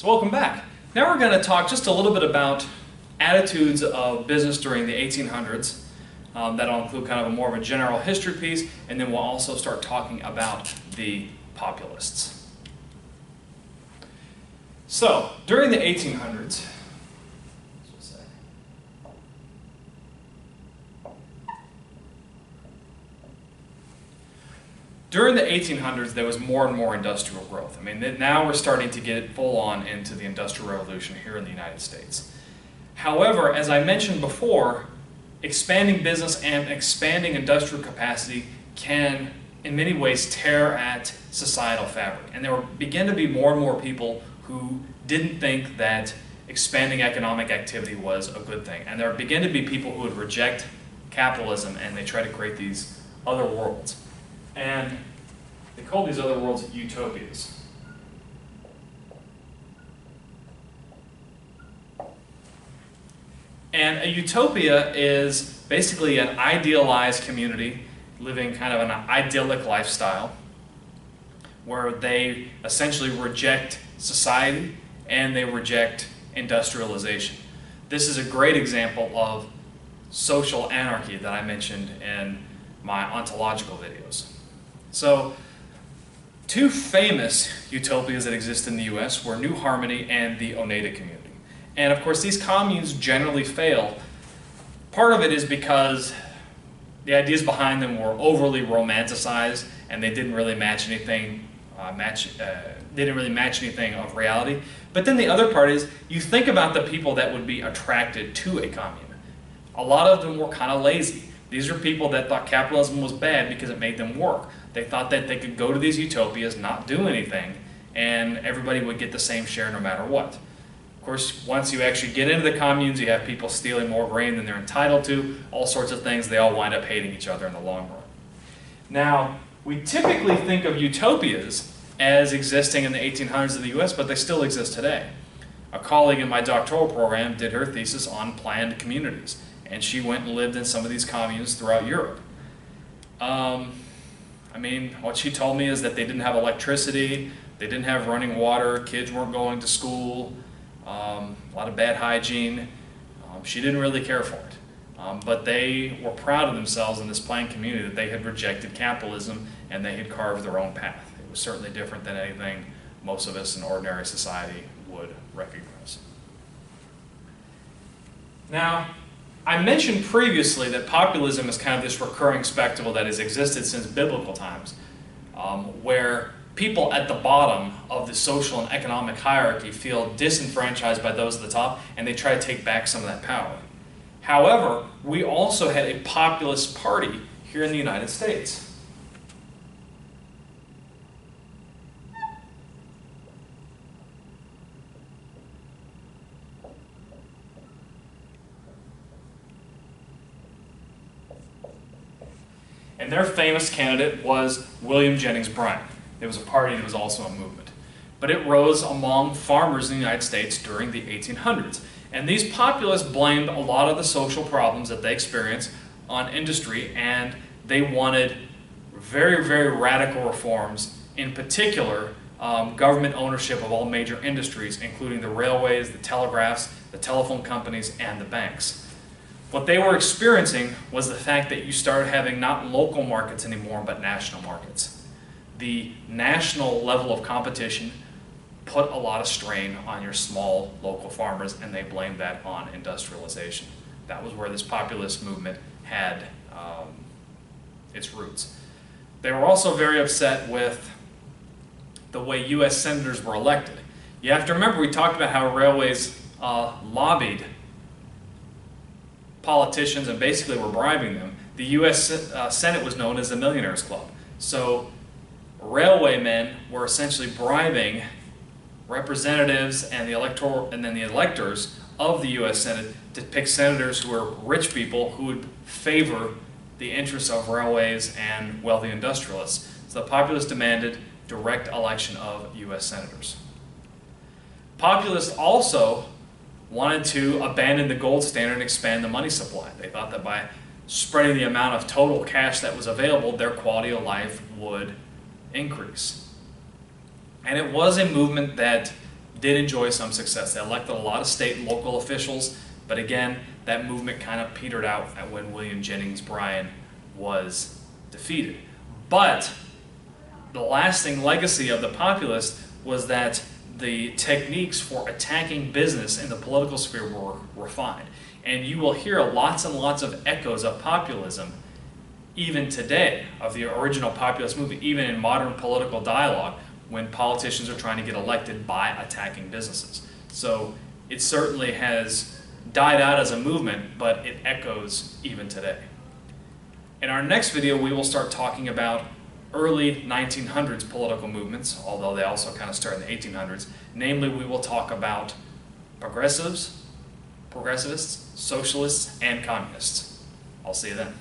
So welcome back. Now we're going to talk just a little bit about attitudes of business during the 1800s. That'll include kind of a more of a general history piece, and then we'll also start talking about the Populists. So, during the 1800s, there was more and more industrial growth. I mean, now we're starting to get full on into the Industrial Revolution here in the United States. However, as I mentioned before, expanding business and expanding industrial capacity can, in many ways, tear at societal fabric. And there began to be more and more people who didn't think that expanding economic activity was a good thing. And there began to be people who would reject capitalism and they try to create these other worlds. And they call these other worlds utopias. And a utopia is basically an idealized community living kind of an idyllic lifestyle where they essentially reject society and they reject industrialization. This is a great example of social anarchy that I mentioned in my ontological videos. So, two famous utopias that exist in the US were New Harmony and the Oneida community. And of course, these communes generally fail. Part of it is because the ideas behind them were overly romanticized, and they didn't really match anything. They didn't really match anything of reality. But then the other part is, you think about the people that would be attracted to a commune. A lot of them were kind of lazy. These are people that thought capitalism was bad because it made them work. They thought that they could go to these utopias, not do anything, and everybody would get the same share no matter what. Of course, once you actually get into the communes, you have people stealing more grain than they're entitled to, all sorts of things. They all wind up hating each other in the long run. Now, we typically think of utopias as existing in the 1800s in the US, but they still exist today. A colleague in my doctoral program did her thesis on planned communities, and she went and lived in some of these communes throughout Europe. I mean, what she told me is that they didn't have electricity, they didn't have running water, kids weren't going to school, a lot of bad hygiene. She didn't really care for it. But they were proud of themselves in this planned community that they had rejected capitalism and they had carved their own path. It was certainly different than anything most of us in ordinary society would recognize. Now, I mentioned previously that populism is kind of this recurring spectacle that has existed since biblical times, where people at the bottom of the social and economic hierarchy feel disenfranchised by those at the top, and they try to take back some of that power. However, we also had a populist party here in the United States. And their famous candidate was William Jennings Bryan. It was a party that was also a movement. But it rose among farmers in the United States during the 1800s. And these populists blamed a lot of the social problems that they experienced on industry, and they wanted very, very radical reforms, in particular, government ownership of all major industries, including the railways, the telegraphs, the telephone companies, and the banks. What they were experiencing was the fact that you started having not local markets anymore, but national markets. The national level of competition put a lot of strain on your small local farmers, and they blamed that on industrialization. That was where this populist movement had its roots. They were also very upset with the way U.S. senators were elected. You have to remember, we talked about how railways lobbied politicians and basically were bribing them. The U.S. Senate was known as the Millionaires Club. So railway men were essentially bribing representatives and then the electors of the U.S. Senate to pick senators who were rich people who would favor the interests of railways and wealthy industrialists. So the populists demanded direct election of U.S. senators. Populists also wanted to abandon the gold standard and expand the money supply. They thought that by spreading the amount of total cash that was available, their quality of life would increase. And it was a movement that did enjoy some success. They elected a lot of state and local officials, but again, that movement kind of petered out when William Jennings Bryan was defeated. But the lasting legacy of the Populists was that the techniques for attacking business in the political sphere were refined. And you will hear lots and lots of echoes of populism even today, of the original populist movement, even in modern political dialogue, when politicians are trying to get elected by attacking businesses. So it certainly has died out as a movement, but it echoes even today. In our next video, we will start talking about early 1900s political movements, although they also kind of start in the 1800s. Namely, we will talk about progressivists, socialists, and communists. I'll see you then.